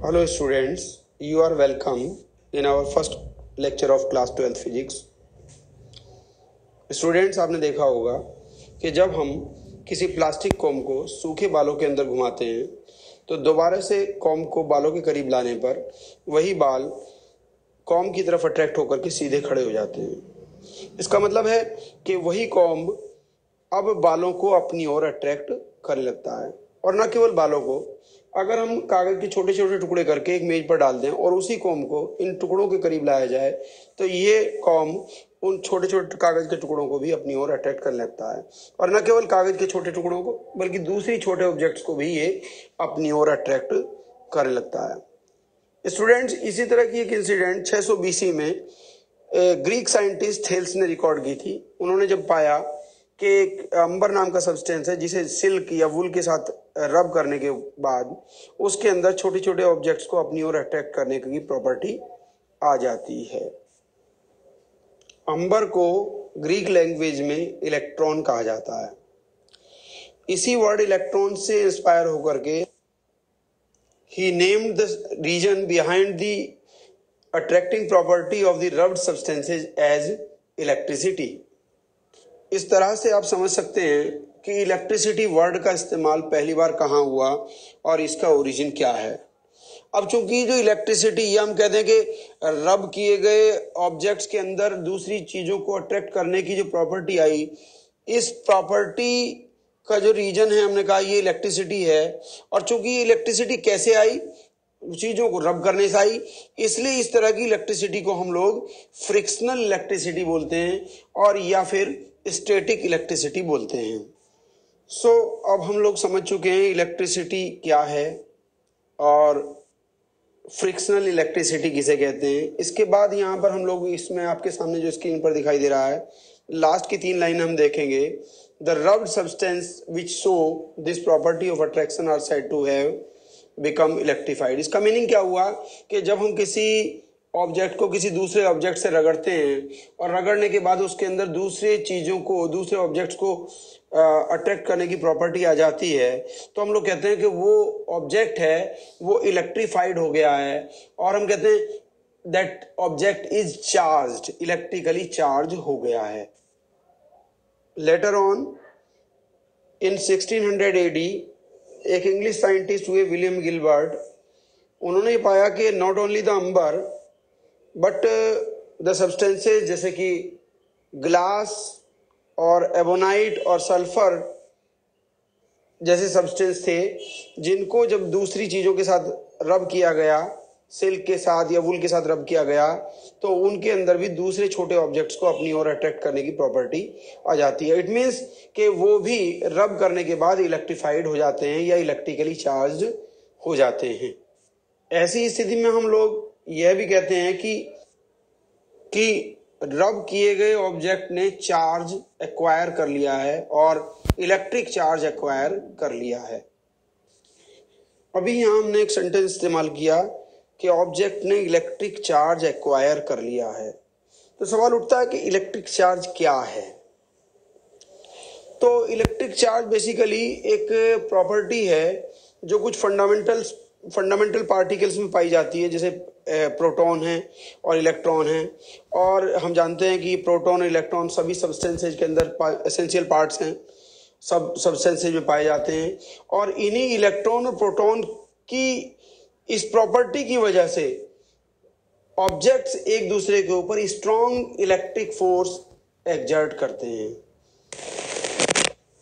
Hello students, you are welcome in our first lecture of class 12th physics. Students, आपने देखा होगा कि जब हम किसी प्लास्टिक कॉम को सूखे बालों के अंदर घुमाते हैं तो दोबारा से कॉम को बालों के करीब लाने पर वही बाल कॉम की तरफ अट्रैक्ट होकर के सीधे खड़े हो जाते हैं। इसका मतलब है कि वही कॉम अब बालों को अपनी ओर अट्रैक्ट करने लगता है। और न केवल बालों को, अगर हम कागज के छोटे छोटे टुकड़े करके एक मेज पर डाल दें और उसी कॉम को इन टुकड़ों के करीब लाया जाए तो ये कॉम उन छोटे छोटे कागज के टुकड़ों को भी अपनी ओर अट्रैक्ट करने लगता है। और न केवल कागज के छोटे टुकड़ों को बल्कि दूसरी छोटे ऑब्जेक्ट्स को भी ये अपनी ओर अट्रैक्ट करने लगता है। स्टूडेंट्स, इसी तरह की एक इंसिडेंट 600 BC में ग्रीक साइंटिस्ट थेल्स ने रिकॉर्ड की थी। उन्होंने जब पाया कि एक अंबर नाम का सब्सटेंस है जिसे सिल्क या वुल के साथ रब करने के बाद उसके अंदर छोटे छोटे ऑब्जेक्ट्स को अपनी ओर अट्रैक्ट करने की प्रॉपर्टी आ जाती है। अंबर को ग्रीक लैंग्वेज में इलेक्ट्रॉन कहा जाता है। इसी वर्ड इलेक्ट्रॉन से इंस्पायर होकर के ही named the reason behind the attracting property of the rubbed substances as electricity. इस तरह से आप समझ सकते हैं कि इलेक्ट्रिसिटी वर्ड का इस्तेमाल पहली बार कहाँ हुआ और इसका ओरिजिन क्या है। अब चूंकि जो इलेक्ट्रिसिटी, ये हम कहते हैं कि रब किए गए ऑब्जेक्ट्स के अंदर दूसरी चीजों को अट्रैक्ट करने की जो प्रॉपर्टी आई, इस प्रॉपर्टी का जो रीजन है हमने कहा ये इलेक्ट्रिसिटी है। और चूंकि इलेक्ट्रिसिटी कैसे आई, चीजों को रब करने से आई, इसलिए इस तरह की इलेक्ट्रिसिटी को हम लोग फ्रिक्शनल इलेक्ट्रिसिटी बोलते हैं और या फिर स्टैटिक इलेक्ट्रिसिटी बोलते हैं। अब हम लोग समझ चुके हैं इलेक्ट्रिसिटी क्या है और फ्रिक्शनल इलेक्ट्रिसिटी किसे कहते हैं। इसके बाद यहाँ पर हम लोग इसमें आपके सामने जो स्क्रीन पर दिखाई दे रहा है, लास्ट की 3 लाइन हम देखेंगे। The rubbed substance which show this property of attraction are said to have become electrified. इसका मीनिंग क्या हुआ कि जब हम किसी ऑब्जेक्ट को किसी दूसरे ऑब्जेक्ट से रगड़ते हैं और रगड़ने के बाद उसके अंदर दूसरे चीज़ों को, दूसरे ऑब्जेक्ट्स को अट्रैक्ट करने की प्रॉपर्टी आ जाती है, तो हम लोग कहते हैं कि वो ऑब्जेक्ट है वो इलेक्ट्रीफाइड हो गया है। और हम कहते हैं that object is charged, electrically charge हो गया है। लेटर ऑन इन 1600 AD एक इंग्लिश साइंटिस्ट हुए विलियम गिलबर्ट। उन्होंने पाया कि not only the amber but the substances जैसे कि ग्लास और एबोनाइट और सल्फर जैसे सब्सटेंस थे, जिनको जब दूसरी चीज़ों के साथ रब किया गया, सिल्क के साथ या वुल के साथ रब किया गया, तो उनके अंदर भी दूसरे छोटे ऑब्जेक्ट्स को अपनी ओर अट्रैक्ट करने की प्रॉपर्टी आ जाती है। इट मीन्स कि वो भी रब करने के बाद इलेक्ट्रीफाइड हो जाते हैं या इलेक्ट्रिकली चार्ज हो जाते हैं। ऐसी स्थिति में हम लोग यह भी कहते हैं कि रब किए गए ऑब्जेक्ट ने चार्ज एक्वायर कर लिया है और इलेक्ट्रिक चार्ज एक्वायर कर लिया है। अभी यहाँ हमने एक सेंटेंस इस्तेमाल किया कि ऑब्जेक्ट ने इलेक्ट्रिक चार्ज एक्वायर कर लिया है। तो सवाल उठता है कि इलेक्ट्रिक चार्ज क्या है। तो इलेक्ट्रिक चार्ज बेसिकली एक प्रॉपर्टी है जो कुछ फंडामेंटल पार्टिकल्स में पाई जाती है, जैसे प्रोटॉन है और इलेक्ट्रॉन है। और हम जानते हैं कि प्रोटॉन और इलेक्ट्रॉन सभी सब्सटेंसेज के अंदर एसेंशियल पार्ट्स हैं, सब सब्सटेंसेज में पाए जाते हैं। और इन्हीं इलेक्ट्रॉन और प्रोटॉन की इस प्रॉपर्टी की वजह से ऑब्जेक्ट्स एक दूसरे के ऊपर स्ट्रॉन्ग इलेक्ट्रिक फोर्स एक्सर्ट करते हैं।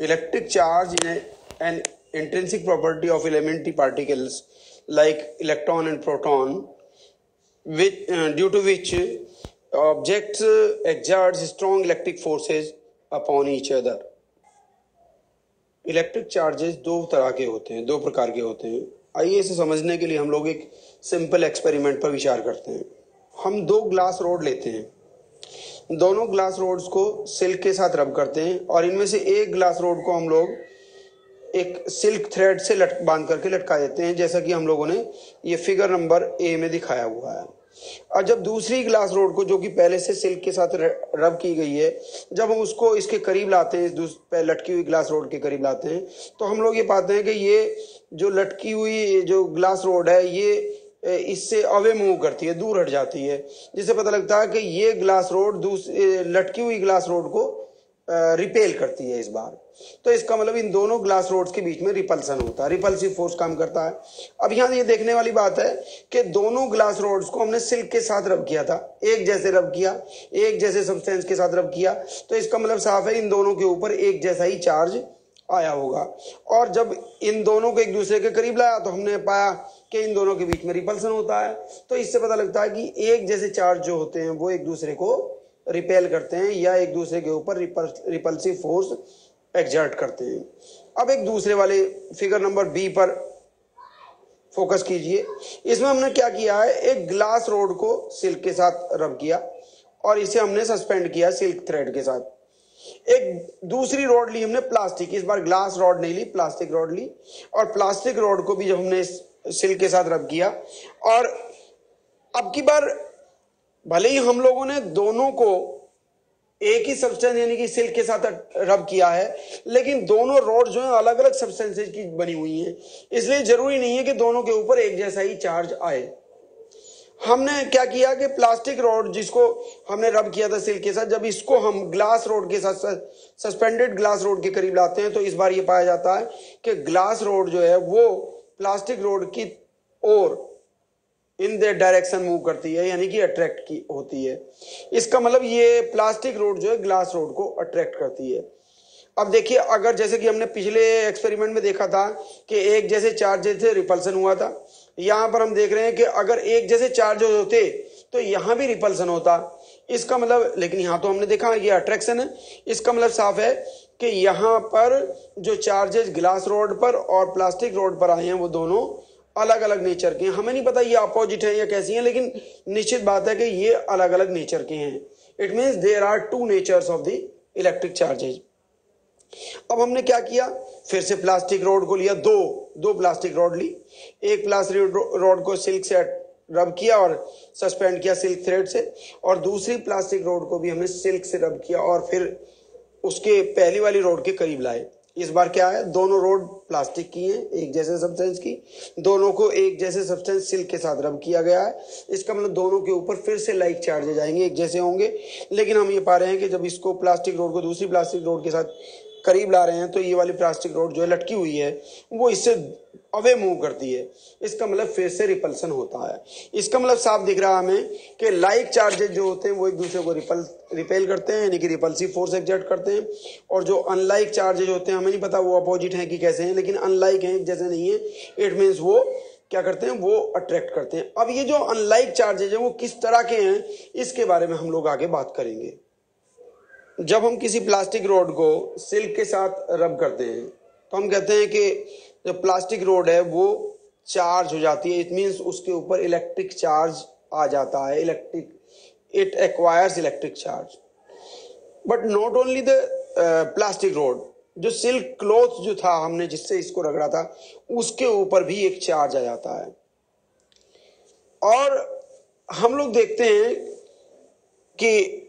Electric charge is an intrinsic property of elementary particles like electron and proton, due to which objects exert strong electric forces upon each other. Electric charges दो तरह के होते हैं, 2 प्रकार के होते हैं। आइए इसे समझने के लिए हम लोग एक सिंपल एक्सपेरिमेंट पर विचार करते हैं। हम 2 ग्लास रोड लेते हैं, दोनों ग्लास रोड्स को सिल्क के साथ रब करते हैं और इनमें से एक ग्लास रोड को हम लोग एक सिल्क थ्रेड से बांध करके लटका देते हैं, जैसा कि हम लोगों ने ये फिगर नंबर A में दिखाया हुआ है। और जब दूसरी ग्लास रोड को, जो कि पहले से सिल्क के साथ रब की गई है, जब हम उसको इसके करीब लाते हैं, इस लटकी हुई ग्लास रोड के करीब लाते हैं, तो हम लोग ये पाते हैं कि ये जो लटकी हुई जो ग्लास रोड है ये इससे अवे मूव करती है, दूर हट जाती है, जिससे पता लगता है कि ये ग्लास रोड लटकी हुई ग्लास रोड को रिपेल करती है इस बार। तो इसका मतलब इन दोनों ग्लास रोड्स के बीच में रिपल्सन होता है, रिपल्सिव फोर्स काम करता है। अब यहाँ ये देखने वाली बात है कि दोनों ग्लास रोड्स को हमने सिल्क के साथ रब किया था, एक जैसे रब किया, एक जैसे सब्सटेंस के साथ रब किया, तो इसका मतलब साफ है इन दोनों के ऊपर एक जैसा ही चार्ज आया होगा। और जब इन दोनों को एक दूसरे के करीब लाया तो हमने पाया कि इन दोनों के बीच में रिपल्सन होता है। तो इससे पता लगता है कि एक जैसे चार्ज जो होते हैं वो एक दूसरे को रिपेल करते हैं या एक दूसरे के ऊपर रिपल्सिव फोर्स एक्सर्ट करते हैं। अब एक दूसरे वाले फिगर नंबर बी पर फोकस कीजिए। इसमें हमने क्या किया है, एक ग्लास रोड को सिल्क के साथ रब किया और इसे हमने सस्पेंड किया सिल्क थ्रेड के साथ। एक दूसरी रॉड ली हमने प्लास्टिक, इस बार ग्लास रॉड नहीं ली, प्लास्टिक रॉड ली, और प्लास्टिक रॉड को भी जब हमने सिल्क के साथ रब किया, और अब की बार भले ही हम लोगों ने दोनों को एक ही सब्सटेंस यानी कि सिल्क के साथ रब किया है, लेकिन दोनों रॉड जो है अलग अलग सब्सटेंसेज की बनी हुई हैं, इसलिए जरूरी नहीं है कि दोनों के ऊपर एक जैसा ही चार्ज आए। हमने क्या किया कि प्लास्टिक रॉड जिसको हमने रब किया था सिल्क के साथ, जब इसको हम ग्लास रॉड के साथ सस्पेंडेड ग्लास रॉड के करीब लाते हैं तो इस बार ये पाया जाता है कि ग्लास रॉड जो है वो प्लास्टिक रॉड की ओर इन द डायरेक्शन मूव करती है, यानी कि अट्रैक्ट की होती है। इसका मतलब ये प्लास्टिक रॉड जो है ग्लास रॉड को अट्रैक्ट करती है। अब देखिए, अगर जैसे कि हमने पिछले एक्सपेरिमेंट में देखा था कि एक जैसे चार्जेस थे रिपल्सन हुआ था, यहाँ पर हम देख रहे हैं कि अगर एक जैसे चार्जेस होते तो यहाँ भी रिपल्सन होता। इसका मतलब, लेकिन यहाँ तो हमने देखा ये अट्रैक्शन है, इसका मतलब साफ है कि यहाँ पर जो चार्जेस ग्लास रॉड पर और प्लास्टिक रॉड पर आए हैं वो दोनों अलग अलग नेचर के हैं। हमें नहीं पता ये अपोजिट है या कैसी हैं, लेकिन निश्चित बात है कि ये अलग अलग नेचर के हैं। It means there are two natures of the electric charges. अब हमने क्या किया, फिर से प्लास्टिक रॉड को लिया, दो प्लास्टिक रॉड ली, एक प्लास्टिक रॉड को सिल्क से रब किया और सस्पेंड किया सिल्क थ्रेड से, और दूसरी प्लास्टिक रॉड को भी हमने सिल्क से रब किया और फिर उसके पहली वाली रॉड के करीब लाए। इस बार क्या है, दोनों रॉड प्लास्टिक की हैं, एक जैसे सब्सटेंस की, दोनों को एक जैसे सब्सटेंस सिल्क के साथ रब किया गया है। इसका मतलब दोनों के ऊपर फिर से लाइक चार्जेज आएंगे, एक जैसे होंगे। लेकिन हम ये पा रहे हैं कि जब इसको प्लास्टिक रॉड को दूसरी प्लास्टिक रॉड के साथ करीब ला रहे हैं तो ये वाली प्लास्टिक रॉड जो है लटकी हुई है वो इससे अवे मूव करती है। इसका मतलब फिर से रिपल्सन होता है। इसका मतलब साफ दिख रहा है हमें कि लाइक चार्जेज जो होते हैं वो एक दूसरे को रिपेल करते हैं, यानी कि रिपल्सिव फोर्स एक्सर्ट करते हैं, और जो अनलाइक चार्जेज होते हैं हमें नहीं पता वो अपोजिट हैं कि कैसे हैं, लेकिन अनलाइक हैं, जैसे नहीं है, इट मीन्स वो क्या करते हैं, वो अट्रैक्ट करते हैं। अब ये जो अनलाइक चार्जेज हैं वो किस तरह के हैं, इसके बारे में हम लोग आगे बात करेंगे। जब हम किसी प्लास्टिक रॉड को सिल्क के साथ रब करते हैं तो हम कहते हैं कि जो प्लास्टिक रॉड है वो चार्ज हो जाती है, इट मीन्स उसके ऊपर इलेक्ट्रिक चार्ज आ जाता है, it acquires electric charge. But not only the plastic rod, जो सिल्क क्लॉथ जो था हमने जिससे इसको रगड़ा था उसके ऊपर भी एक चार्ज आ जाता है। और हम लोग देखते हैं कि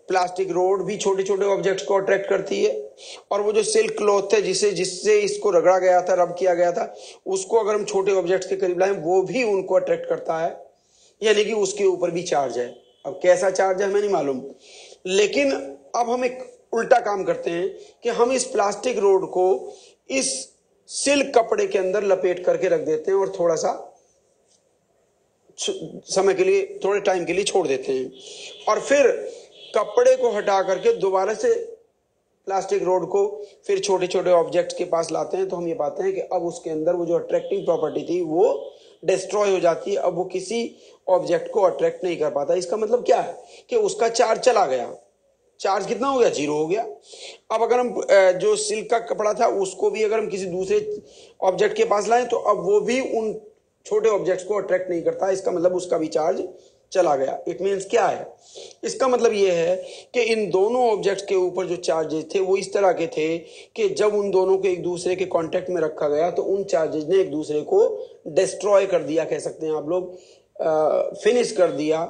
प्लास्टिक रोड भी छोटे छोटे ऑब्जेक्ट्स को अट्रैक्ट करती है, और वो जो सिल्क क्लॉथ है जिससे इसको रगड़ा गया था, रब किया गया था, उसको अगर हम छोटे ऑब्जेक्ट्स के करीब लाएं वो भी उनको अट्रैक्ट करता है, यानी कि उसके ऊपर भी चार्ज है। अब कैसा चार्ज है हमें नहीं मालूम, लेकिन अब हम एक उल्टा काम करते हैं कि हम इस प्लास्टिक रोड को इस सिल्क कपड़े के अंदर लपेट करके रख देते हैं और थोड़ा सा समय के लिए, थोड़े टाइम के लिए छोड़ देते हैं, और फिर कपड़े को हटा करके दोबारा से प्लास्टिक रोड को फिर छोटे छोटे ऑब्जेक्ट्स के पास लाते हैं, तो हम ये पाते हैं कि अब उसके अंदर वो जो अट्रैक्टिंग प्रॉपर्टी थी वो डिस्ट्रॉय हो जाती है। अब वो किसी ऑब्जेक्ट को अट्रैक्ट नहीं कर पाता। इसका मतलब क्या है कि उसका चार्ज चला गया। चार्ज कितना हो गया, 0 हो गया। अब अगर हम जो सिल्क का कपड़ा था उसको भी अगर हम किसी दूसरे ऑब्जेक्ट के पास लाएं तो अब वो भी उन छोटे ऑब्जेक्ट्स को अट्रैक्ट नहीं करता। इसका मतलब उसका भी चार्ज चला गया। इट मीन्स क्या है, इसका मतलब ये है कि इन दोनों ऑब्जेक्ट्स के ऊपर जो चार्जेस थे वो इस तरह के थे कि जब उन दोनों को एक दूसरे के कांटेक्ट में रखा गया तो उन चार्जेस ने एक दूसरे को डिस्ट्रॉय कर दिया, कह सकते हैं आप लोग, फिनिश कर दिया,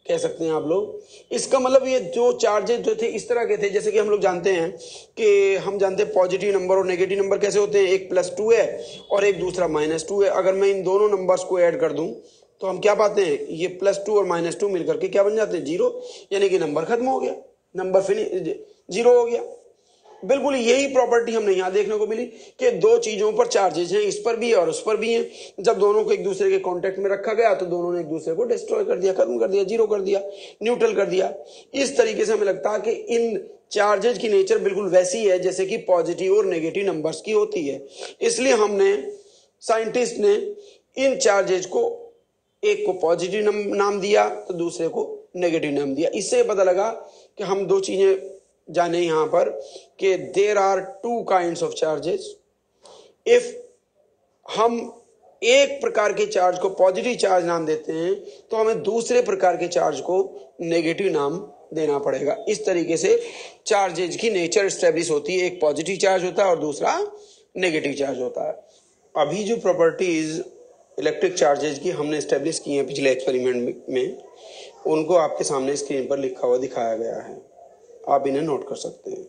कह सकते हैं आप लोग। इसका मतलब ये जो चार्जेस जो थे इस तरह के थे, जैसे कि हम लोग जानते हैं कि हम जानते हैं पॉजिटिव नंबर और नेगेटिव नंबर कैसे होते हैं, एक +2 है और एक दूसरा -2 है। अगर मैं इन दोनों नंबर्स को ऐड कर दूं तो हम क्या पाते हैं, ये +2 और -2 मिलकर के क्या बन जाते हैं, 0, यानी कि नंबर खत्म हो गया, नंबर फिनिश 0 हो गया। बिल्कुल यही प्रॉपर्टी हमने यहाँ देखने को मिली कि दो चीजों पर चार्जेस हैं, इस पर भी है और उस पर भी हैं। जब दोनों को एक दूसरे के कांटेक्ट में रखा गया तो दोनों ने एक दूसरे को डिस्ट्रॉय कर दिया, खत्म कर दिया, 0 कर दिया, न्यूट्रल कर दिया। इस तरीके से हमें लगता है कि इन चार्जेज की नेचर बिल्कुल वैसी है जैसे कि पॉजिटिव और नेगेटिव नंबर्स की होती है। इसलिए हमने साइंटिस्ट ने इन चार्जेज को, एक को पॉजिटिव नाम दिया तो दूसरे को नेगेटिव नाम दिया। इससे पता लगा कि हम दो चीजें जाने यहां पर कि there are 2 kinds of charges. If हम एक प्रकार के चार्ज को पॉजिटिव चार्ज नाम देते हैं तो हमें दूसरे प्रकार के चार्ज को नेगेटिव नाम देना पड़ेगा। इस तरीके से चार्जेज की नेचर एस्टेब्लिश होती है, एक पॉजिटिव चार्ज होता है और दूसरा नेगेटिव चार्ज होता है। अभी जो प्रॉपर्टीज इलेक्ट्रिक चार्जेज की हमने एस्टेब्लिश की हैं पिछले एक्सपेरिमेंट में, उनको आपके सामने स्क्रीन पर लिखा हुआ दिखाया गया है, आप इन्हें नोट कर सकते हैं।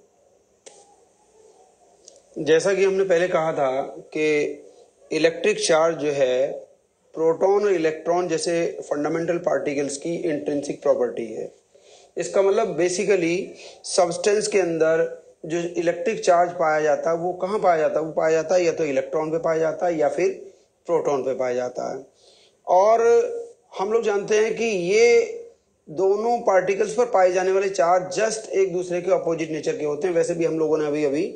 जैसा कि हमने पहले कहा था कि इलेक्ट्रिक चार्ज जो है प्रोटॉन और इलेक्ट्रॉन जैसे फंडामेंटल पार्टिकल्स की इंट्रिंसिक प्रॉपर्टी है। इसका मतलब बेसिकली सब्सटेंस के अंदर जो इलेक्ट्रिक चार्ज पाया जाता है वो कहाँ पाया जाता है, वो पाया जाता है या तो इलेक्ट्रॉन पे पाया जाता है या फिर प्रोटॉन पे पाया जाता है। और हम लोग जानते हैं कि ये दोनों पार्टिकल्स पर पाए जाने वाले चार्ज जस्ट एक दूसरे के अपोजिट नेचर के होते हैं। वैसे भी हम लोगों ने अभी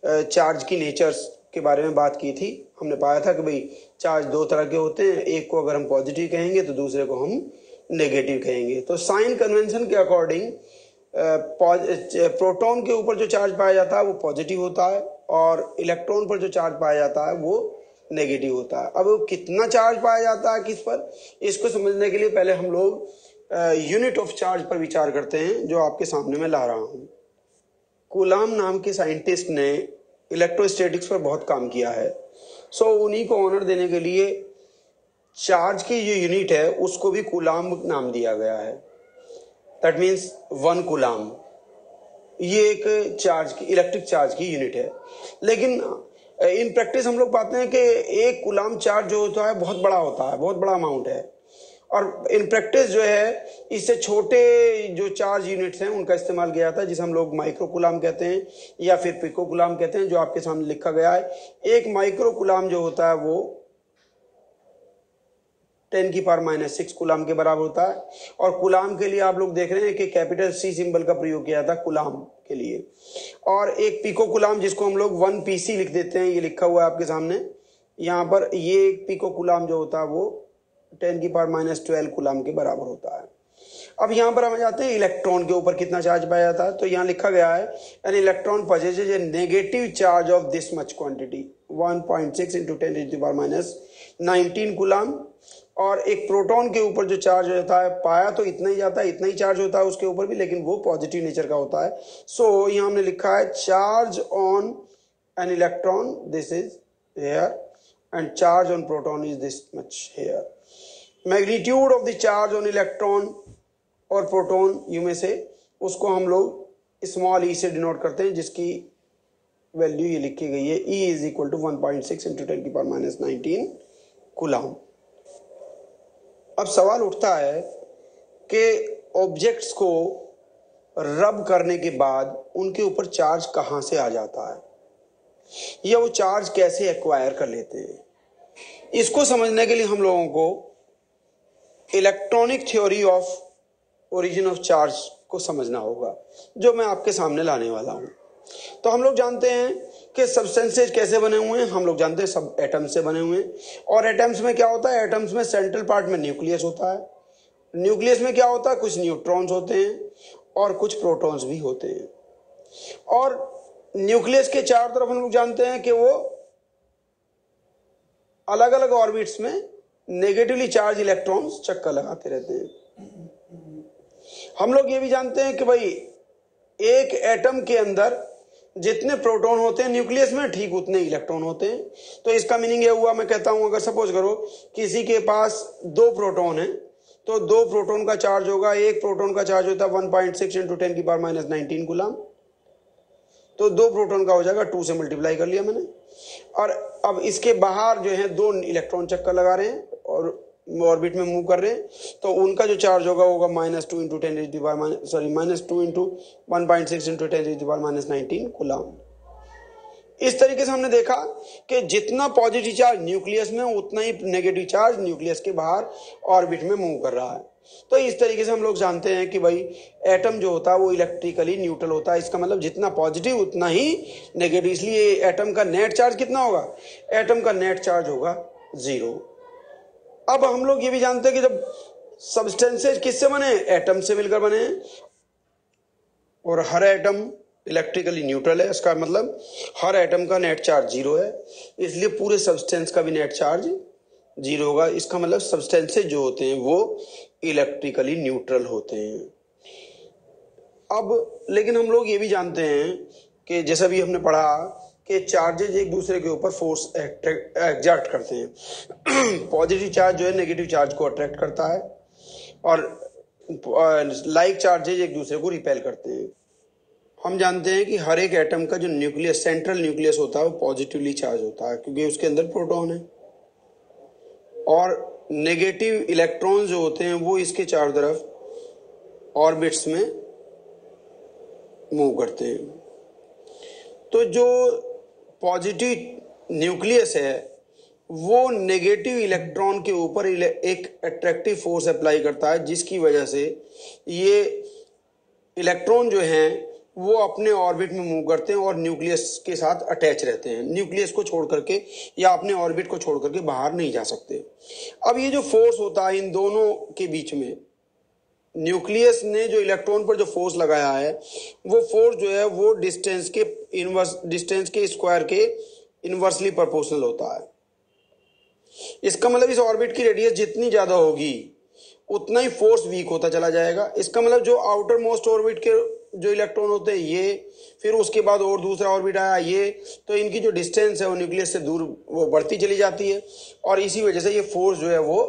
चार्ज की नेचर्स के बारे में बात की थी। हमने पाया था कि भाई चार्ज दो तरह के होते हैं, एक को अगर हम पॉजिटिव कहेंगे तो दूसरे को हम नेगेटिव कहेंगे। तो साइन कन्वेंशन के अकॉर्डिंग प्रोटॉन के ऊपर जो चार्ज पाया जाता है वो पॉजिटिव होता है और इलेक्ट्रॉन पर जो चार्ज पाया जाता है वो नेगेटिव होता है। अब कितना चार्ज पाया जाता है किस पर, इसको समझने के लिए पहले हम लोग यूनिट ऑफ चार्ज पर विचार करते हैं, जो आपके सामने मैं ला रहा हूं। कूलाम नाम के साइंटिस्ट ने इलेक्ट्रोस्टैटिक्स पर बहुत काम किया है। सो उन्हीं को ऑनर देने के लिए चार्ज की जो यूनिट है उसको भी कूलाम नाम दिया गया है। दैट मीन्स 1 कूलाम, ये एक चार्ज की, इलेक्ट्रिक चार्ज की यूनिट है। लेकिन इन प्रैक्टिस हम लोग पाते हैं कि 1 कूलाम चार्ज जो होता है बहुत बड़ा होता है, बहुत बड़ा अमाउंट है। और इन प्रैक्टिस जो है इससे छोटे जो चार्ज यूनिट्स हैं उनका इस्तेमाल किया जाता है, जिसे हम लोग माइक्रो कूलाम कहते हैं या फिर पिको कूलाम कहते हैं, जो आपके सामने लिखा गया है। एक माइक्रो कूलाम जो होता है वो 10⁻⁻⁶ कूलाम के बराबर होता है। और कूलाम के लिए आप लोग देख रहे हैं कि कैपिटल C सिंबल का प्रयोग किया था कूलाम के लिए। और एक पिको कूलाम जिसको हम लोग 1 PC लिख देते हैं, ये लिखा हुआ है आपके सामने यहाँ पर। ये पिको कूलाम जो होता है वो 10⁻12 कूलाम के बराबर होता है। अब यहाँ पर हम जाते हैं इलेक्ट्रॉन के ऊपर कितना चार्ज पाया जाता है। तो यहाँ लिखा गया है an electron possesses a negative charge of this much quantity 1.6 × 10⁻19 coulomb. और एक प्रोटॉन के ऊपर जो चार्ज होता है पाया तो इतना ही जाता है, इतना ही चार्ज होता है उसके ऊपर भी, लेकिन वो पॉजिटिव नेचर का होता है। सो यहाँ हमने लिखा है charge on an electron this is here and charge on proton is this much here. Magnitude of the charge on electron और प्रोटॉन यू में से उसको हम लोग स्मॉल e से डिनोट करते हैं, जिसकी वैल्यू ये लिखी गई है E = 1.6 × 10⁻19 कूलाम। अब सवाल उठता है कि ऑब्जेक्ट्स को रब करने के बाद उनके ऊपर चार्ज कहाँ से आ जाता है या वो चार्ज कैसे एक्वायर कर लेते हैं। इसको समझने के लिए हम लोगों को electronic theory of origin of charge को समझना होगा, जो मैं आपके सामने लाने वाला हूं। तो हम लोग जानते हैं कि सब्सटेंसेज कैसे बने हुए हैं, हम लोग जानते हैं सब एटम्स से बने हुए हैं। और एटम्स में क्या होता है, एटम्स में सेंट्रल पार्ट में न्यूक्लियस होता है। न्यूक्लियस में क्या होता है, कुछ न्यूट्रॉन्स होते हैं और कुछ प्रोटॉन्स भी होते हैं। और न्यूक्लियस के चारों तरफ हम लोग जानते हैं कि वो अलग अलग ऑर्बिट्स में नेगेटिवली चार्ज इलेक्ट्रॉन्स चक्कर लगाते रहते हैं। हम लोग ये भी जानते हैं कि भाई एक एटम के अंदर जितने प्रोटॉन होते हैं न्यूक्लियस में ठीक उतने इलेक्ट्रॉन होते हैं। तो इसका मीनिंग ये हुआ, मैं कहता हूं अगर सपोज करो किसी के पास 2 प्रोटॉन है तो 2 प्रोटॉन का चार्ज होगा, एक प्रोटॉन का चार्ज होता है 1.6 × 10⁻19 कूलाम। तो 2 प्रोटॉन का हो जाएगा, 2 से मल्टीप्लाई कर लिया मैंने। और अब इसके बाहर जो है 2 इलेक्ट्रॉन चक्कर लगा रहे हैं और ऑर्बिट में मूव कर रहे हैं, तो उनका जो चार्ज होगा -2 इंटू 10⁻⁻, -2 इंटू 1.6 इंटू 10⁻⁻19 कूलम। इस तरीके से हमने देखा कि जितना पॉजिटिव चार्ज न्यूक्लियस में, उतना ही नेगेटिव चार्ज न्यूक्लियस के बाहर ऑर्बिट में मूव कर रहा है। तो इस तरीके से हम लोग जानते हैं कि भाई एटम जो होता है वो इलेक्ट्रिकली न्यूट्रल होता है। इसका मतलब जितना पॉजिटिव उतना ही नेगेटिव, इसलिए एटम का नेट चार्ज कितना होगा? एटम का नेट चार्ज होगा 0। अब हम लोग ये भी जानते हैं कि जब सब्सटेंसेज किससे बने? एटम से मिलकर बने हैं, और हर एटम इलेक्ट्रिकली न्यूट्रल है। इसका मतलब हर एटम का नेट चार्ज 0 है, इसलिए पूरे सब्सटेंस का भी नेट चार्ज 0 होगा। इसका मतलब सब्सटेंसेज जो होते हैं वो इलेक्ट्रिकली न्यूट्रल होते हैं। अब लेकिन हम लोग ये भी जानते हैं कि जैसा भी हमने पढ़ा कि चार्जेज एक दूसरे के ऊपर फोर्स एग्जर्ट करते हैं। पॉजिटिव चार्ज जो है नेगेटिव चार्ज को अट्रैक्ट करता है, और लाइक चार्जेज एक दूसरे को रिपेल करते हैं। हम जानते हैं कि हर एक एटम का जो न्यूक्लियस, सेंट्रल न्यूक्लियस होता है वो पॉजिटिवली चार्ज होता है, क्योंकि उसके अंदर प्रोटॉन है, और नेगेटिव इलेक्ट्रॉन जो होते हैं वो इसके चारों तरफ ऑर्बिट्स में मूव करते हैं। तो जो पॉजिटिव न्यूक्लियस है वो नेगेटिव इलेक्ट्रॉन के ऊपर एक अट्रैक्टिव फोर्स अप्लाई करता है, जिसकी वजह से ये इलेक्ट्रॉन जो हैं वो अपने ऑर्बिट में मूव करते हैं और न्यूक्लियस के साथ अटैच रहते हैं। न्यूक्लियस को छोड़ करके या अपने ऑर्बिट को छोड़ करके बाहर नहीं जा सकते। अब ये जो फोर्स होता है इन दोनों के बीच में, न्यूक्लियस ने जो इलेक्ट्रॉन पर जो फोर्स लगाया है वो फोर्स जो है वो डिस्टेंस के स्क्वायर के इनवर्सली प्रोपोर्शनल होता है। इसका मतलब इस ऑर्बिट की रेडियस जितनी ज्यादा होगी उतना ही फोर्स वीक होता चला जाएगा। इसका मतलब जो आउटर मोस्ट ऑर्बिट के जो इलेक्ट्रॉन होते हैं ये, फिर उसके बाद और दूसरा ऑर्बिट आया ये, तो इनकी जो डिस्टेंस है वो न्यूक्लियस से दूर वो बढ़ती चली जाती है, और इसी वजह से ये फोर्स जो है वो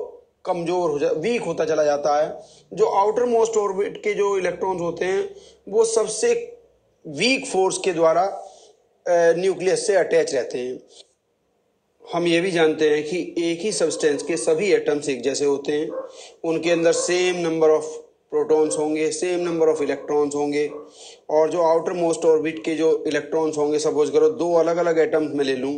कमजोर हो वीक होता चला जाता है। जो आउटर मोस्ट ऑर्बिट के जो इलेक्ट्रॉन्स होते हैं वो सबसे वीक फोर्स के द्वारा न्यूक्लियस से अटैच रहते हैं। हम ये भी जानते हैं कि एक ही सब्सटेंस के सभी एटम्स एक जैसे होते हैं, उनके अंदर सेम नंबर ऑफ प्रोटॉन्स होंगे, सेम नंबर ऑफ इलेक्ट्रॉन्स होंगे, और जो आउटर मोस्ट ऑर्बिट के जो इलेक्ट्रॉन्स होंगे, सपोज करो दो अलग अलग एटम्स में ले लूँ,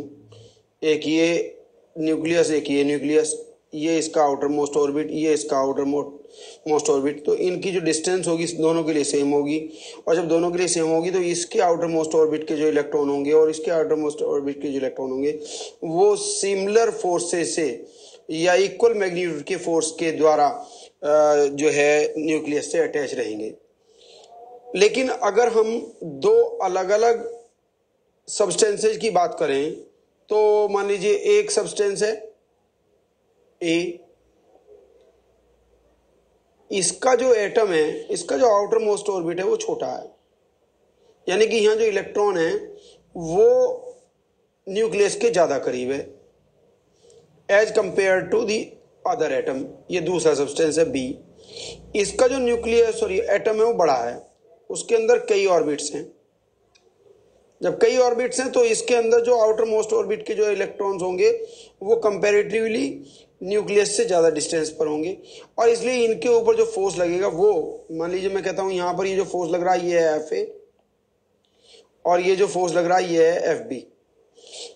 एक ये न्यूक्लियस एक ये न्यूक्लियस, ये इसका आउटर मोस्ट ऑर्बिट ये इसका आउटर मोस्ट ऑर्बिट, तो इनकी जो डिस्टेंस होगी दोनों के लिए सेम होगी, और जब दोनों के लिए सेम होगी तो इसके आउटर मोस्ट ऑर्बिट के जो इलेक्ट्रॉन होंगे और इसके आउटर मोस्ट ऑर्बिट के जो इलेक्ट्रॉन होंगे वो सिमिलर फोर्सेस से या इक्वल मैग्नीट्यूड के फोर्स के द्वारा जो है न्यूक्लियस से अटैच रहेंगे। लेकिन अगर हम दो अलग अलग सब्सटेंसेज की बात करें तो मान लीजिए एक सब्सटेंस है ए, इसका जो एटम है इसका जो आउटर मोस्ट ऑर्बिट है वो छोटा है, यानी कि यहाँ जो इलेक्ट्रॉन है वो न्यूक्लियस के ज्यादा करीब है as compare to the other atom. ये दूसरा सब्सटेंस है बी, इसका जो न्यूक्लियस एटम है वो बड़ा है, उसके अंदर कई ऑर्बिट्स हैं। जब कई ऑर्बिट्स हैं तो इसके अंदर जो आउटर मोस्ट ऑर्बिट के जो इलेक्ट्रॉन्स होंगे वो कंपैरेटिवली न्यूक्लियस से ज़्यादा डिस्टेंस पर होंगे, और इसलिए इनके ऊपर जो फोर्स लगेगा वो, मान लीजिए मैं कहता हूँ यहाँ पर ये जो फोर्स लग रहा है ये है एफ ए, और ये जो फोर्स लग रहा है ये है एफ बी।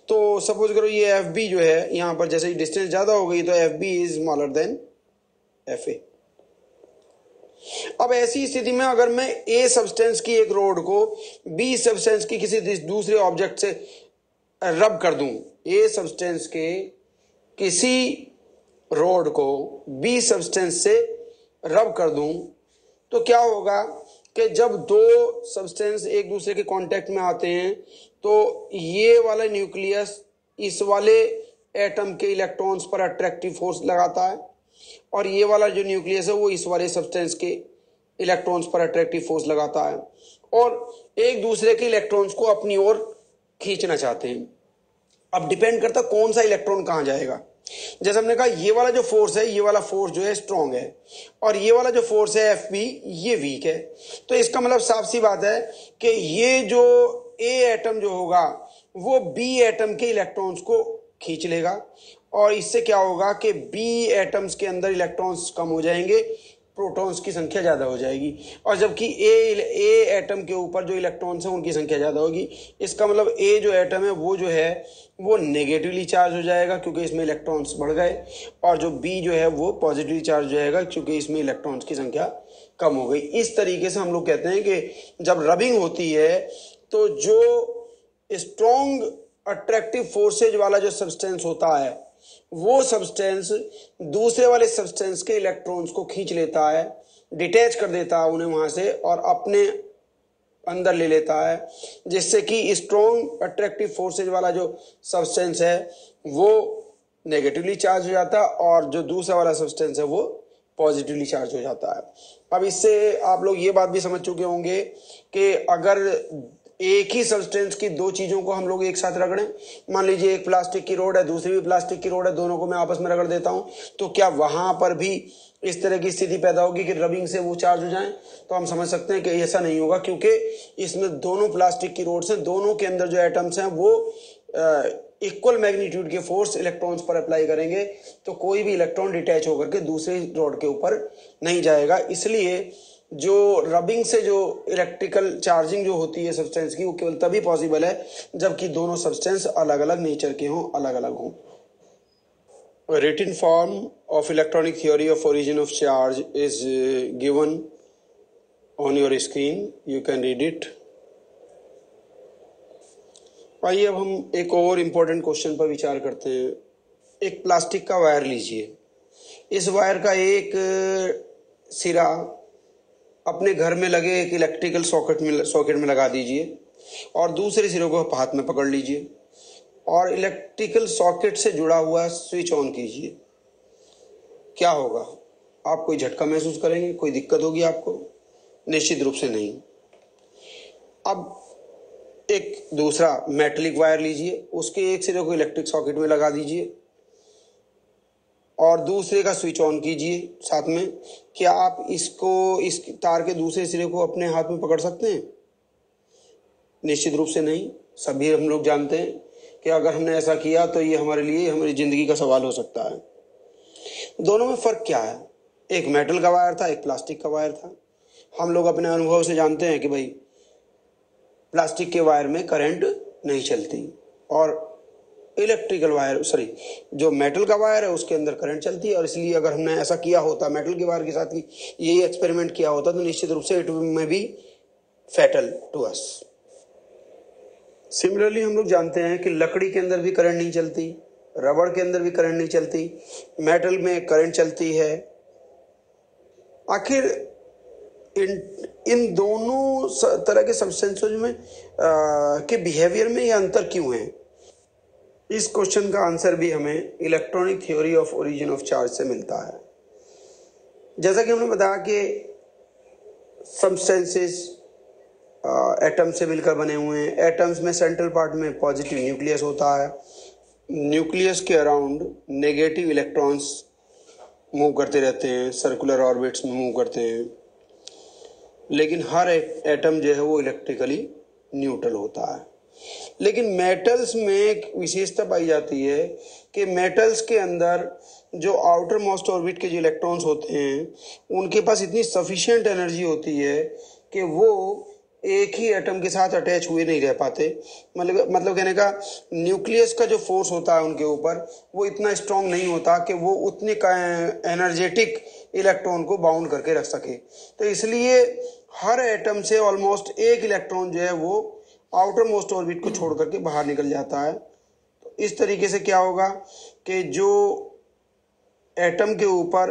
तो सपोज करो ये एफ बी जो है यहाँ पर जैसे डिस्टेंस ज़्यादा हो गई तो F B is smaller than F A. अब ऐसी स्थिति में अगर मैं ए सब्सटेंस की एक रोड को बी सब्सटेंस की किसी दूसरे ऑब्जेक्ट से रब कर दूं, ए सब्सटेंस के किसी रोड को बी सब्सटेंस से रब कर दूं, तो क्या होगा कि जब दो सब्सटेंस एक दूसरे के कांटेक्ट में आते हैं तो ये वाला न्यूक्लियस इस वाले एटम के इलेक्ट्रॉन्स पर अट्रैक्टिव फोर्स लगाता है, और ये वाला जो न्यूक्लियस है वो इस वाले सब्सटेंस के इलेक्ट्रॉन्स पर अट्रैक्टिव फोर्स लगाता है, और एक दूसरे के इलेक्ट्रॉन्स को अपनी ओर खींचना चाहते हैं। अब डिपेंड करता कौन सा इलेक्ट्रॉन कहाँ जाएगा। जैसे हमने कहा ये वाला जो फोर्स है ये वाला फोर्स जो है स्ट्रॉन्ग है, और ये वाला जो फोर्स है एफ बी ये वीक है। तो इसका मतलब साफ सी बात है कि ये जो ए एटम जो होगा वो बी एटम के इलेक्ट्रॉन्स को खींच लेगा, और इससे क्या होगा कि बी एटम्स के अंदर इलेक्ट्रॉन्स कम हो जाएंगे, प्रोटॉन्स की संख्या ज़्यादा हो जाएगी, और जबकि ए एटम के ऊपर जो इलेक्ट्रॉन्स हैं उनकी संख्या ज़्यादा होगी। इसका मतलब ए जो एटम है वो नेगेटिवली चार्ज हो जाएगा क्योंकि इसमें इलेक्ट्रॉन्स बढ़ गए, और जो बी जो है वो पॉजिटिवली चार्ज हो जाएगा क्योंकि इसमें इलेक्ट्रॉन्स की संख्या कम हो गई। इस तरीके से हम लोग कहते हैं कि जब रबिंग होती है तो जो स्ट्रॉन्ग अट्रैक्टिव फोर्सेज वाला जो सब्सटेंस होता है वो सब्सटेंस दूसरे वाले सब्सटेंस के इलेक्ट्रॉन्स को खींच लेता है, डिटैच कर देता है उन्हें वहां से और अपने अंदर ले लेता है, जिससे कि स्ट्रॉन्ग अट्रैक्टिव फोर्सेज वाला जो सब्सटेंस है वो नेगेटिवली चार्ज हो जाता है और जो दूसरा वाला सब्सटेंस है वो पॉजिटिवली चार्ज हो जाता है। अब इससे आप लोग ये बात भी समझ चुके होंगे कि अगर एक ही सब्सटेंस की दो चीजों को हम लोग एक साथ रगड़ें, मान लीजिए एक प्लास्टिक की रोड है, दूसरी भी प्लास्टिक की रोड है, दोनों को मैं आपस में रगड़ देता हूं, तो क्या वहां पर भी इस तरह की स्थिति पैदा होगी कि रबिंग से वो चार्ज हो जाएं? तो हम समझ सकते हैं कि ऐसा नहीं होगा, क्योंकि इसमें दोनों प्लास्टिक की रोड्स हैं, दोनों के अंदर जो एटम्स हैं वो इक्वल मैग्नीट्यूड के फोर्स इलेक्ट्रॉन्स पर अप्लाई करेंगे, तो कोई भी इलेक्ट्रॉन डिटैच होकर के दूसरी रोड के ऊपर नहीं जाएगा। इसलिए जो रबिंग से जो इलेक्ट्रिकल चार्जिंग जो होती है सब्सटेंस की वो केवल तभी पॉसिबल है जबकि दोनों सब्सटेंस अलग अलग नेचर के हों, अलग अलग हों। Written form of electronic theory of origin of charge is given on your screen. You can read it. आइए अब हम एक और इम्पोर्टेंट क्वेश्चन पर विचार करते हैं। एक प्लास्टिक का वायर लीजिए, इस वायर का एक सिरा अपने घर में लगे एक इलेक्ट्रिकल सॉकेट में लगा दीजिए और दूसरे सिरे को हाथ में पकड़ लीजिए और इलेक्ट्रिकल सॉकेट से जुड़ा हुआ स्विच ऑन कीजिए। क्या होगा? आप कोई झटका महसूस करेंगे? कोई दिक्कत होगी आपको? निश्चित रूप से नहीं। अब एक दूसरा मेटलिक वायर लीजिए, उसके एक सिरे को इलेक्ट्रिक सॉकेट में लगा दीजिए और दूसरे का स्विच ऑन कीजिए साथ में। क्या आप इस तार के दूसरे सिरे को अपने हाथ में पकड़ सकते हैं? निश्चित रूप से नहीं। सभी हम लोग जानते हैं कि अगर हमने ऐसा किया तो ये हमारे लिए हमारी जिंदगी का सवाल हो सकता है। दोनों में फर्क क्या है? एक मेटल का वायर था, एक प्लास्टिक का वायर था। हम लोग अपने अनुभव से जानते हैं कि भाई प्लास्टिक के वायर में करंट नहीं चलती और इलेक्ट्रिकल वायर जो मेटल का वायर है उसके अंदर करंट चलती है, और इसलिए अगर हमने ऐसा किया होता मेटल के वायर के साथ ही यही एक्सपेरिमेंट किया होता तो निश्चित रूप से it may be fatal to us. Similarly हम लोग जानते हैं कि लकड़ी के अंदर भी करंट नहीं चलती, रबड़ के अंदर भी करंट नहीं चलती, मेटल में करंट चलती है। आखिर इन दोनों तरह के सब्सटेंसेस में के बिहेवियर में ये अंतर क्यों है? इस क्वेश्चन का आंसर भी हमें electronic theory of origin of charge से मिलता है। जैसा कि हमने बताया कि सब्सटेंसेस एटम से मिलकर बने हुए हैं। एटम्स में सेंट्रल पार्ट में पॉजिटिव न्यूक्लियस होता है, न्यूक्लियस के अराउंड नेगेटिव इलेक्ट्रॉन्स मूव करते रहते हैं, सर्कुलर ऑर्बिट्स में मूव करते हैं, लेकिन हर एटम जो है वो इलेक्ट्रिकली न्यूट्रल होता है। लेकिन मेटल्स में एक विशेषता पाई जाती है कि मेटल्स के अंदर जो आउटर मोस्ट ऑर्बिट के जो इलेक्ट्रॉन्स होते हैं उनके पास इतनी सफिशिएंट एनर्जी होती है कि वो एक ही एटम के साथ अटैच हुए नहीं रह पाते। मतलब कहने का न्यूक्लियस का जो फोर्स होता है उनके ऊपर वो इतना स्ट्रांग नहीं होता कि वो उतने एनर्जेटिक इलेक्ट्रॉन को बाउंड करके रख सके। तो इसलिए हर एटम से ऑलमोस्ट एक इलेक्ट्रॉन जो है वो आउटर मोस्ट ऑर्बिट को छोड़ करके बाहर निकल जाता है। तो इस तरीके से क्या होगा कि जो एटम के ऊपर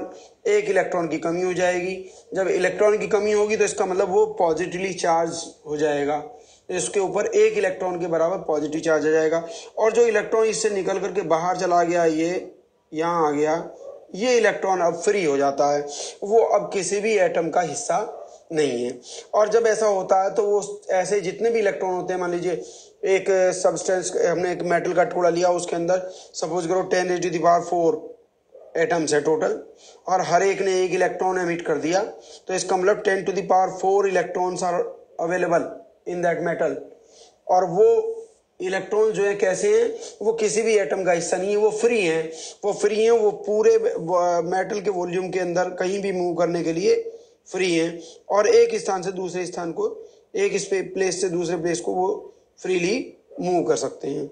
एक इलेक्ट्रॉन की कमी हो जाएगी। जब इलेक्ट्रॉन की कमी होगी तो इसका मतलब वो पॉजिटिवली चार्ज हो जाएगा, इसके ऊपर एक इलेक्ट्रॉन के बराबर पॉजिटिव चार्ज आ जाएगा, और जो इलेक्ट्रॉन इससे निकल करके बाहर चला गया, ये यहाँ आ गया, ये इलेक्ट्रॉन अब फ्री हो जाता है, वो अब किसी भी एटम का हिस्सा नहीं है। और जब ऐसा होता है तो वो ऐसे जितने भी इलेक्ट्रॉन होते हैं, मान लीजिए एक सब्सटेंस, हमने एक मेटल का टुकड़ा लिया, उसके अंदर सपोज करो 10⁴ एटम्स है टोटल, और हर एक ने एक इलेक्ट्रॉन एमिट कर दिया, तो इसका मतलब 10⁴ electrons are available in that metal, और वो इलेक्ट्रॉन जो है कैसे हैं, वो किसी भी एटम का हिस्सा नहीं है, वो फ्री हैं, वो पूरे मेटल के वॉल्यूम के अंदर कहीं भी मूव करने के लिए फ्री हैं, और एक स्थान से दूसरे स्थान को, एक प्लेस से दूसरे प्लेस को वो फ्रीली मूव कर सकते हैं।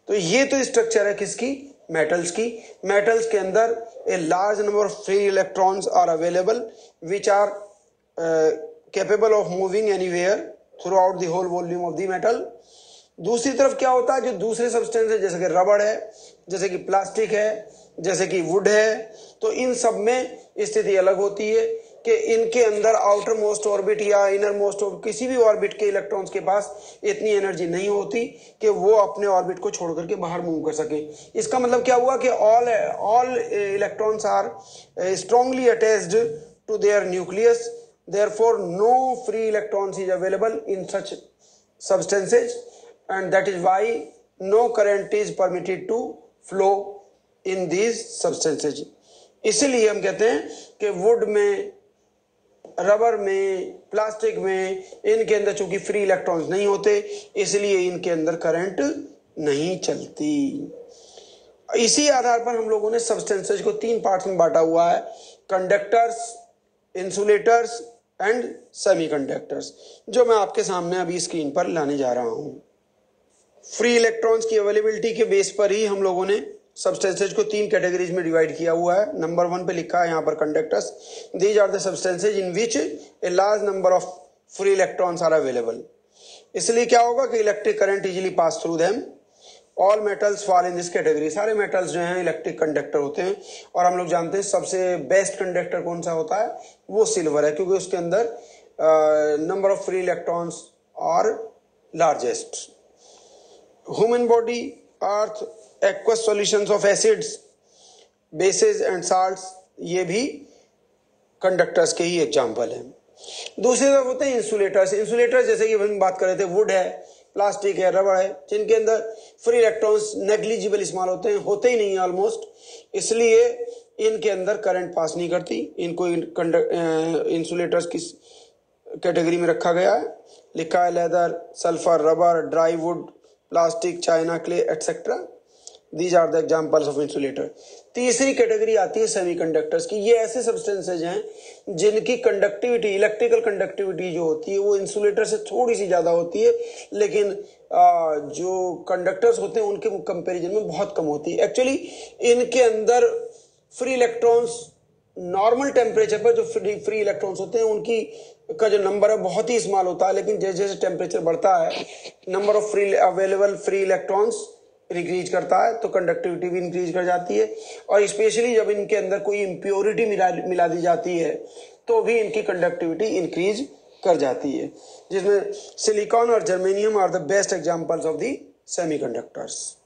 तो ये तो स्ट्रक्चर है किसकी, मेटल्स की। मेटल्स के अंदर a large number of free electrons are available which are capable of moving anywhere throughout the whole volume of the metal. दूसरी तरफ क्या होता है, जो दूसरे सब्सटेंस है जैसे कि रबड़ है, जैसे कि प्लास्टिक है, जैसे कि वुड है, तो इन सब में स्थिति अलग होती है कि इनके अंदर आउटर मोस्ट ऑर्बिट या इनर मोस्ट ऑर्बिट, किसी भी ऑर्बिट के इलेक्ट्रॉन्स के पास इतनी एनर्जी नहीं होती कि वो अपने ऑर्बिट को छोड़ करके बाहर मूव कर सके। इसका मतलब क्या हुआ कि all electrons are strongly attached to their nucleus, therefore no free electrons is available in such substances and that is why no current is permitted to flow in these substances। इसलिए हम कहते हैं कि वुड में, rubber में, plastic में, इनके अंदर चूंकि फ्री इलेक्ट्रॉन्स नहीं होते इसलिए इनके अंदर करंट नहीं चलती। इसी आधार पर हम लोगों ने सब्सटेंसेज को 3 पार्ट्स में बांटा हुआ है, कंडक्टर्स, इंसुलेटर्स एंड सेमीकंडक्टर्स, जो मैं आपके सामने अभी स्क्रीन पर लाने जा रहा हूं। फ्री इलेक्ट्रॉन्स की अवेलेबिलिटी के बेस पर ही हम लोगों ने सब्सटेंसेज को 3 कैटेगरीज में डिवाइड किया हुआ है। नंबर 1 पे लिखा है यहाँ पर conductors, these are the substances in which a large number of free electrons are available. इसलिए क्या होगा कि electric current easily pass through them, all metals fall in this category. सारे मेटल्स जो हैं इलेक्ट्रिक कंडक्टर होते हैं, और हम लोग जानते हैं सबसे बेस्ट कंडक्टर कौन सा होता है, वो सिल्वर है, क्योंकि उसके अंदर number of free electrons are largest. Human body, earth, aqueous solutions of acids, bases and salts, ये भी कंडक्टर्स के ही एग्जाम्पल हैं। दूसरी तरफ होते हैं इंसुलेटर्स। इंसुलेटर्स जैसे कि हम बात कर रहे थे, वुड है, प्लास्टिक है, रबड़ है, जिनके अंदर फ्री इलेक्ट्रॉन्स नेग्लिजिबल इस्तेमाल होते ही नहीं है ऑलमोस्ट, इसलिए इनके अंदर करंट पास नहीं करती। इनको इंसुलेटर्स की कैटेगरी में रखा गया है। लिखा है leather, sulphur, rubber, dry wood, plastic, china clay etcetera, these are the examples of insulator. तीसरी कैटेगरी आती है सेमीकंडक्टर्स की। ये ऐसे सब्सटेंसेज हैं जिनकी कंडक्टिविटी, इलेक्ट्रिकल कंडक्टिविटी जो होती है वो इंसुलेटर से थोड़ी सी ज़्यादा होती है, लेकिन जो कंडक्टर्स होते हैं उनके कंपैरिजन में बहुत कम होती है। एक्चुअली इनके अंदर फ्री इलेक्ट्रॉन्स नॉर्मल टेम्परेचर पर जो फ्री इलेक्ट्रॉन्स होते हैं उनकी का जो नंबर है बहुत ही स्मॉल होता है, लेकिन जैसे जैसे टेम्परेचर बढ़ता है number of available free electrons increase करता है, तो कंडक्टिविटी भी इंक्रीज कर जाती है। और स्पेशली जब इनके अंदर कोई इम्प्योरिटी मिला दी जाती है तो भी इनकी कंडक्टिविटी इंक्रीज कर जाती है, जिसमें सिलिकॉन और germanium are the best examples of the semiconductors.